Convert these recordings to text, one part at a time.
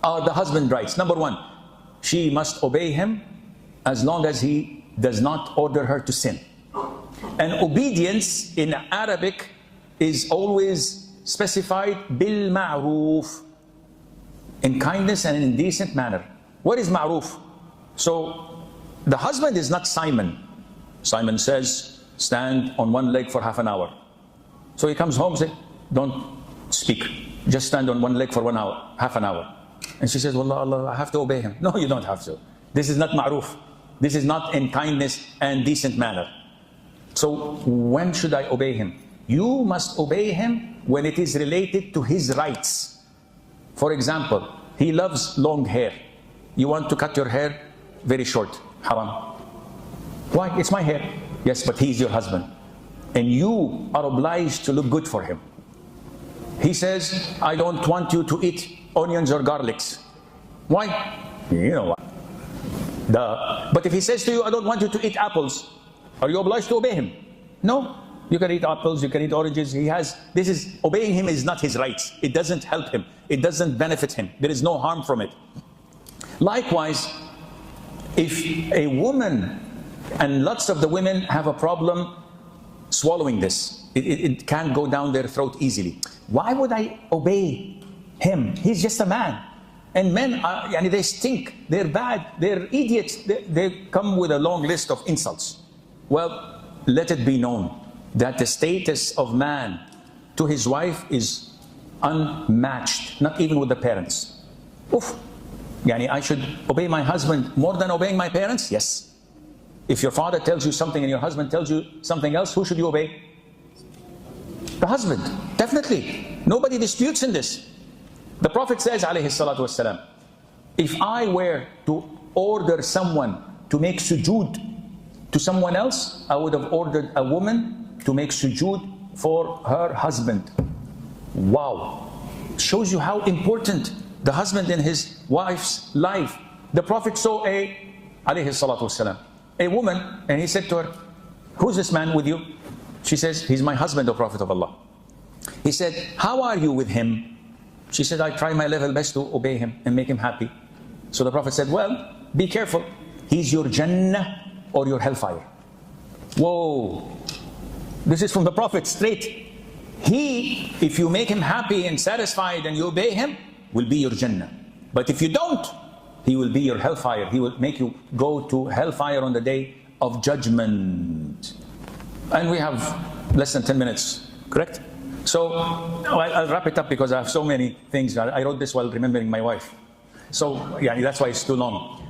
are the husband rights. Number one, she must obey him as long as he does not order her to sin. And obedience in Arabic is always specified bil ma'roof, in kindness and in decent manner. What is ma'roof? So the husband is not Simon. Simon says, stand on one leg for half an hour. So he comes home and says, don't speak. Just stand on one leg for 1 hour, half an hour. And she says, Wallah, Allah, I have to obey him. No, you don't have to. This is not ma'roof. This is not in kindness and decent manner. So when should I obey him? You must obey him when it is related to his rights. For example, he loves long hair. You want to cut your hair very short. Haram. Why? It's my hair. Yes, but he's your husband. And you are obliged to look good for him. He says, I don't want you to eat onions or garlics. Why? You know what? But if he says to you, I don't want you to eat apples, are you obliged to obey him? No. You can eat apples, you can eat oranges. Obeying him is not his rights. It doesn't help him. It doesn't benefit him. There is no harm from it. Likewise, if a woman, and lots of the women have a problem swallowing this. It can't go down their throat easily. Why would I obey him? He's just a man. And men, they stink. They're bad. They're idiots. They come with a long list of insults. Well, let it be known that the status of man to his wife is unmatched, not even with the parents. Oof. I should obey my husband more than obeying my parents? Yes. If your father tells you something and your husband tells you something else, who should you obey? The husband, definitely. Nobody disputes in this. The Prophet says, alayhi salatu wasalam, if I were to order someone to make sujood to someone else, I would have ordered a woman to make sujood for her husband. Wow. Shows you how important the husband in his wife's life. The Prophet saw alayhi salatu wasalam, a woman, and he said to her, who's this man with you? She says, he's my husband, O Prophet of Allah. He said, how are you with him? She said, I try my level best to obey him and make him happy. So the Prophet said, well, be careful. He's your Jannah or your hellfire. Whoa. This is from the Prophet straight. He, if you make him happy and satisfied and you obey him, will be your Jannah. But if you don't, he will be your hellfire. He will make you go to hellfire on the day of judgment. And we have less than 10 minutes, correct? So I'll wrap it up because I have so many things. I wrote this while remembering my wife. So that's why it's too long.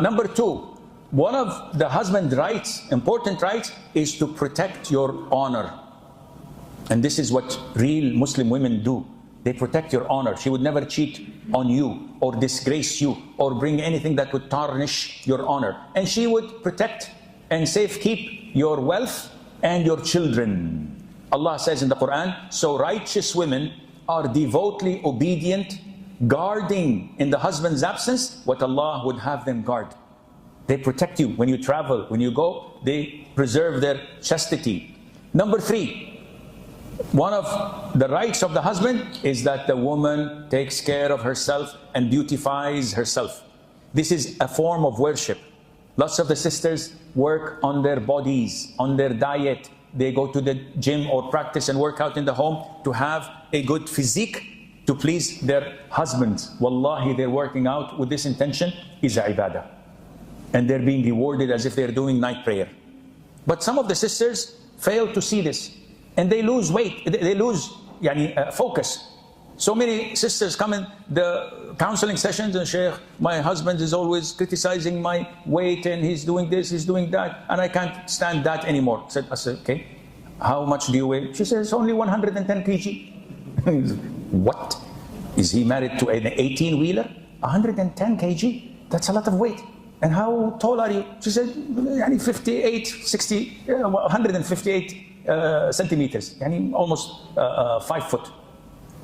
Number two, one of the husband's rights, important rights, is to protect your honor. And this is what real Muslim women do. They protect your honor. She would never cheat on you or disgrace you or bring anything that would tarnish your honor. And she would protect and safekeep your wealth and your children. Allah says in the Quran, so righteous women are devotedly obedient, guarding in the husband's absence what Allah would have them guard. They protect you when you travel, when you go, they preserve their chastity. Number three, one of the rights of the husband is that the woman takes care of herself and beautifies herself. This is a form of worship. Lots of the sisters work on their bodies, on their diet. They go to the gym or practice and work out in the home to have a good physique to please their husbands. Wallahi, they're working out with this intention is a ibadah. And they're being rewarded as if they're doing night prayer. But some of the sisters fail to see this. And they lose weight, they lose focus. So many sisters come in the counseling sessions and Sheikh, my husband is always criticizing my weight and he's doing this, he's doing that, and I can't stand that anymore. I said, okay, how much do you weigh? She says, only 110 kg. What? Is he married to an 18-wheeler? 110 kg? That's a lot of weight. And how tall are you? She said, 58, 60, 158 centimeters, almost 5 foot.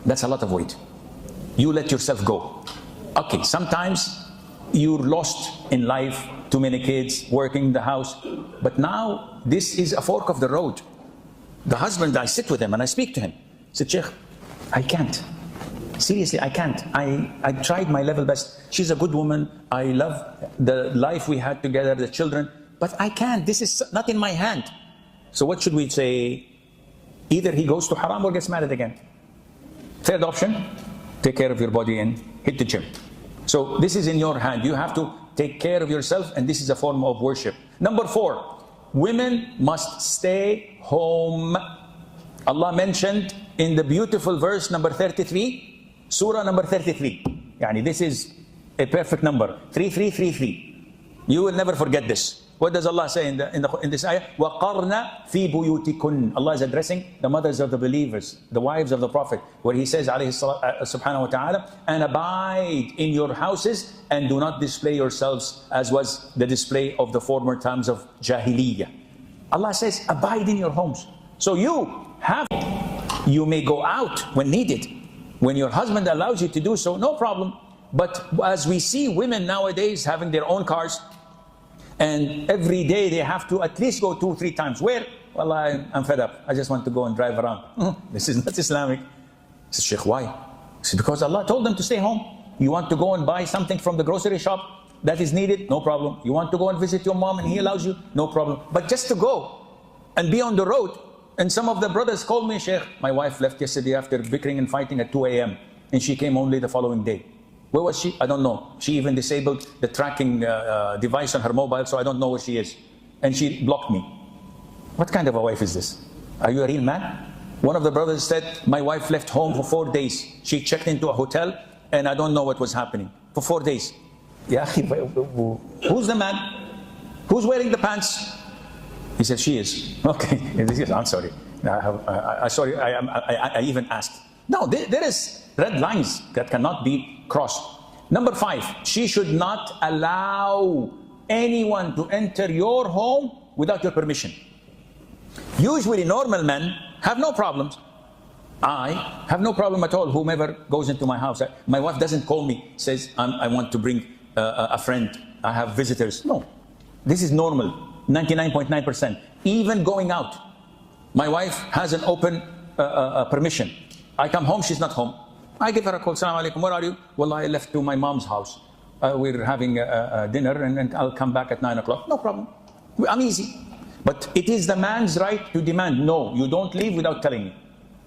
That's a lot of weight. You let yourself go. Okay, sometimes you're lost in life, too many kids, working in the house. But now, this is a fork of the road. The husband, I sit with him and I speak to him. I said, Sheikh, I can't. Seriously, I can't. I tried my level best. She's a good woman. I love the life we had together, the children. But I can't. This is not in my hand. So what should we say? Either he goes to haram or gets married again. Third option, take care of your body and hit the gym. So this is in your hand. You have to take care of yourself, and this is a form of worship. Number 4, women must stay home. Allah mentioned in the beautiful verse number 33, surah number 33. Yani this is a perfect number, 3333. You will never forget this. What does Allah say in this ayah? وَقَرْنَ فِي بُيُوتِكُنْ. Allah is addressing the mothers of the believers, the wives of the Prophet, where He says, subhanahu wa ta'ala, and abide in your houses and do not display yourselves as was the display of the former times of Jahiliyyah. Allah says, abide in your homes. So you may go out when needed. When your husband allows you to do so, no problem. But as we see women nowadays having their own cars, and every day they have to at least go 2-3 times. Where? Well, I'm fed up. I just want to go and drive around. This is not Islamic. I said, Sheikh, why? I said, because Allah told them to stay home. You want to go and buy something from the grocery shop that is needed? No problem. You want to go and visit your mom and he allows you? No problem. But just to go and be on the road. And some of the brothers called me, Sheikh, my wife left yesterday after bickering and fighting at 2 a.m. and she came only the following day. Where was she? I don't know. She even disabled the tracking device on her mobile, so I don't know where she is. And she blocked me. What kind of a wife is this? Are you a real man? One of the brothers said, my wife left home for 4 days. She checked into a hotel, and I don't know what was happening. For 4 days. Yeah, who's the man? Who's wearing the pants? He said, she is. Okay, I'm sorry. I even asked. No, there is red lines that cannot be crossed. Number 5, she should not allow anyone to enter your home without your permission. Usually normal men have no problems. I have no problem at all, whomever goes into my house. My wife doesn't call me, says, I want to bring a friend, I have visitors. No, this is normal, 99.9%. Even going out, my wife has an open permission. I come home, she's not home. I give her a call, Assalamu alaikum, where are you? Well, I left to my mom's house. We're having a dinner and I'll come back at 9 o'clock. No problem. I'm easy. But it is the man's right to demand, no, you don't leave without telling me.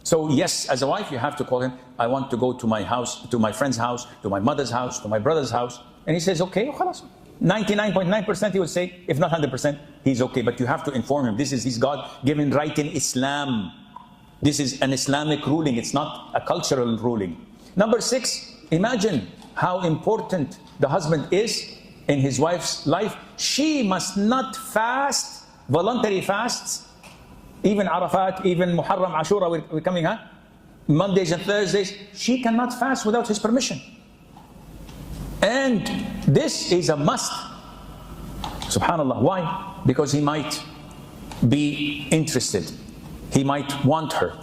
So yes, as a wife, you have to call him, I want to go to my house, to my friend's house, to my mother's house, to my brother's house. And he says, okay, 99.9% he will say, if not 100%, he's okay. But you have to inform him, this is his God-given right in Islam. This is an Islamic ruling, it's not a cultural ruling. Number 6, imagine how important the husband is in his wife's life. She must not fast, voluntary fasts, even Arafat, even Muharram, Ashura, we're coming, Mondays and Thursdays. She cannot fast without his permission. And this is a must. Subhanallah. Why? Because he might be interested. He might want her.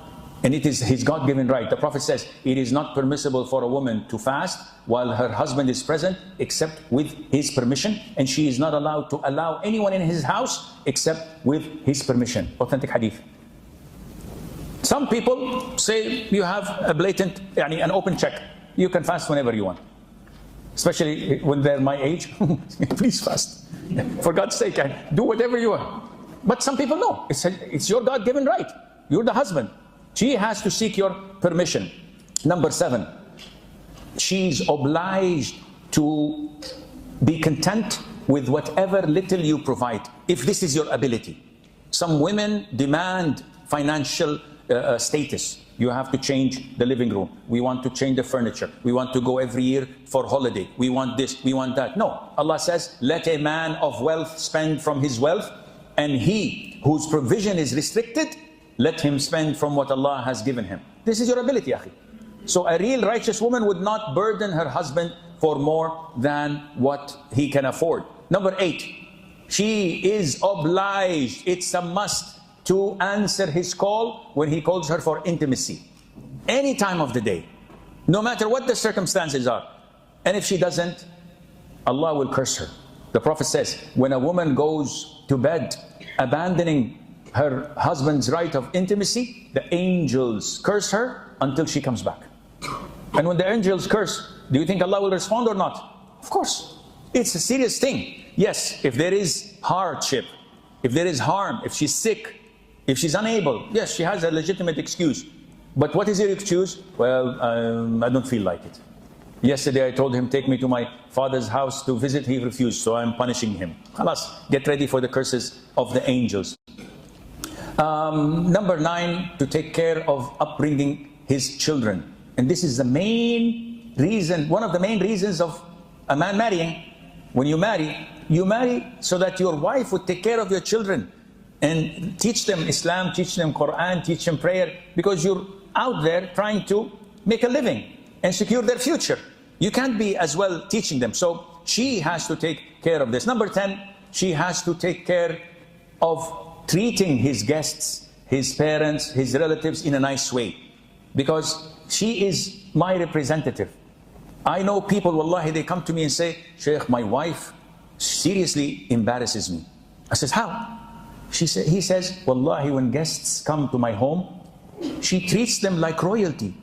And it is his God-given right. The Prophet says, it is not permissible for a woman to fast while her husband is present except with his permission. And she is not allowed to allow anyone in his house except with his permission. Authentic hadith. Some people say you have a blatant, an open check. You can fast whenever you want. Especially when they're my age. Please fast. For God's sake, do whatever you want. But some people know. It's your God-given right. You're the husband. She has to seek your permission. Number 7, she's obliged to be content with whatever little you provide, if this is your ability. Some women demand financial status. You have to change the living room. We want to change the furniture. We want to go every year for holiday. We want this, we want that. No, Allah says, let a man of wealth spend from his wealth, and he whose provision is restricted, let him spend from what Allah has given him. This is your ability, akhi. So a real righteous woman would not burden her husband for more than what he can afford. Number 8, she is obliged, it's a must, to answer his call when he calls her for intimacy. Any time of the day, no matter what the circumstances are. And if she doesn't, Allah will curse her. The Prophet says, when a woman goes to bed abandoning her husband's right of intimacy, the angels curse her until she comes back. And when the angels curse, do you think Allah will respond or not? Of course. It's a serious thing. Yes, if there is hardship, if there is harm, if she's sick, if she's unable, yes, she has a legitimate excuse. But what is your excuse? Well, I don't feel like it. Yesterday I told him, take me to my father's house to visit. He refused, so I'm punishing him. Khalas, get ready for the curses of the angels. Number 9, to take care of upbringing his children. And this is the main reason, one of the main reasons of a man marrying. When you marry so that your wife would take care of your children and teach them Islam, teach them Quran, teach them prayer, because you're out there trying to make a living and secure their future. You can't be as well teaching them. So she has to take care of this. Number 10, she has to take care of treating his guests, his parents, his relatives in a nice way, because she is my representative. I know people, wallahi, they come to me and say, Sheikh, my wife seriously embarrasses me. I says, how? He says, wallahi, when guests come to my home, she treats them like royalty.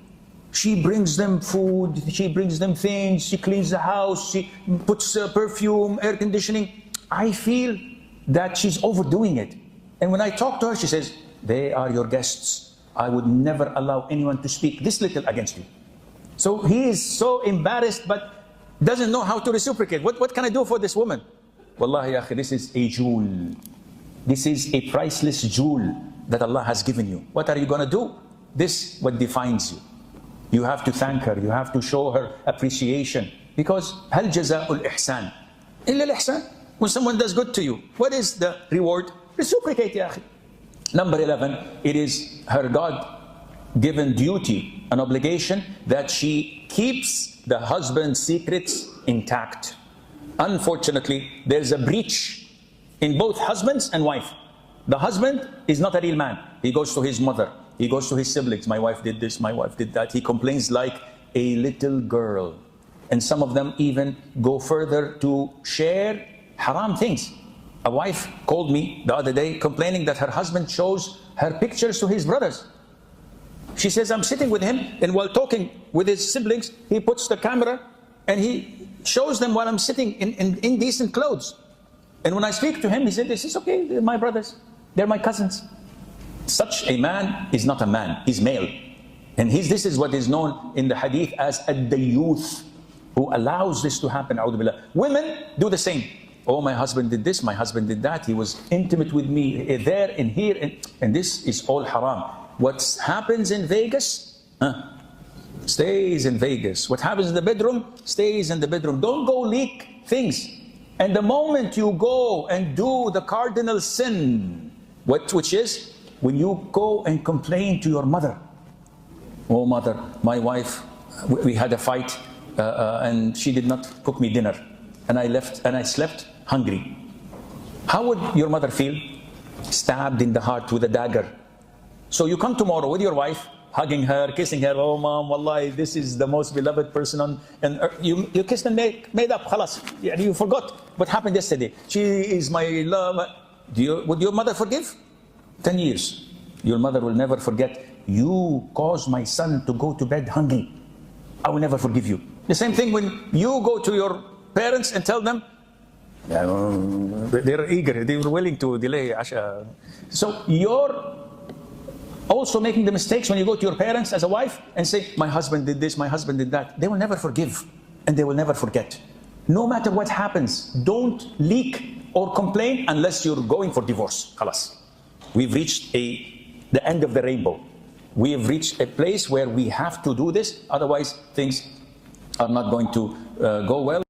She brings them food, she brings them things, she cleans the house, she puts perfume, air conditioning. I feel that she's overdoing it. And when I talk to her, she says, they are your guests. I would never allow anyone to speak this little against you. So he is so embarrassed, but doesn't know how to reciprocate. What can I do for this woman? Wallahi, akhi, this is a jewel. This is a priceless jewel that Allah has given you. What are you going to do? This what defines you. You have to thank her. You have to show her appreciation. Because hal jaza'ul ihsan illa al-ihsan. When someone does good to you, what is the reward? Reciprocate, ya akhi. Number 11, it is her God-given duty, an obligation, that she keeps the husband's secrets intact. Unfortunately, there's a breach in both husbands and wife. The husband is not a real man. He goes to his mother. He goes to his siblings. My wife did this, my wife did that. He complains like a little girl. And some of them even go further to share haram things. A wife called me the other day complaining that her husband shows her pictures to his brothers. She says, I'm sitting with him, and while talking with his siblings, he puts the camera and he shows them while I'm sitting in indecent clothes. And when I speak to him, he said, this is okay, they're my brothers, they're my cousins. Such a man is not a man, he's male. And this is what is known in the hadith as ad-dayyuth, who allows this to happen. Women do the same. Oh, my husband did this, my husband did that, he was intimate with me there and here, and this is all haram. What happens in Vegas, stays in Vegas. What happens in the bedroom, stays in the bedroom. Don't go leak things. And the moment you go and do the cardinal sin, which is when you go and complain to your mother. Oh, mother, my wife, we had a fight and she did not cook me dinner. And I left and I slept hungry. How would your mother feel? Stabbed in the heart with a dagger. So you come tomorrow with your wife, hugging her, kissing her. Oh, mom, wallahi, this is the most beloved person on earth. You kissed and made up, khalas. You forgot what happened yesterday. She is my love. Would your mother forgive? 10 years. Your mother will never forget. You caused my son to go to bed hungry. I will never forgive you. The same thing when you go to your parents and tell them, they're eager, they're willing to delay Asha. So you're also making the mistakes when you go to your parents as a wife and say, my husband did this, my husband did that. They will never forgive and they will never forget. No matter what happens, don't leak or complain unless you're going for divorce. Khalas. We've reached the end of the rainbow. We have reached a place where we have to do this, otherwise things are not going to go well.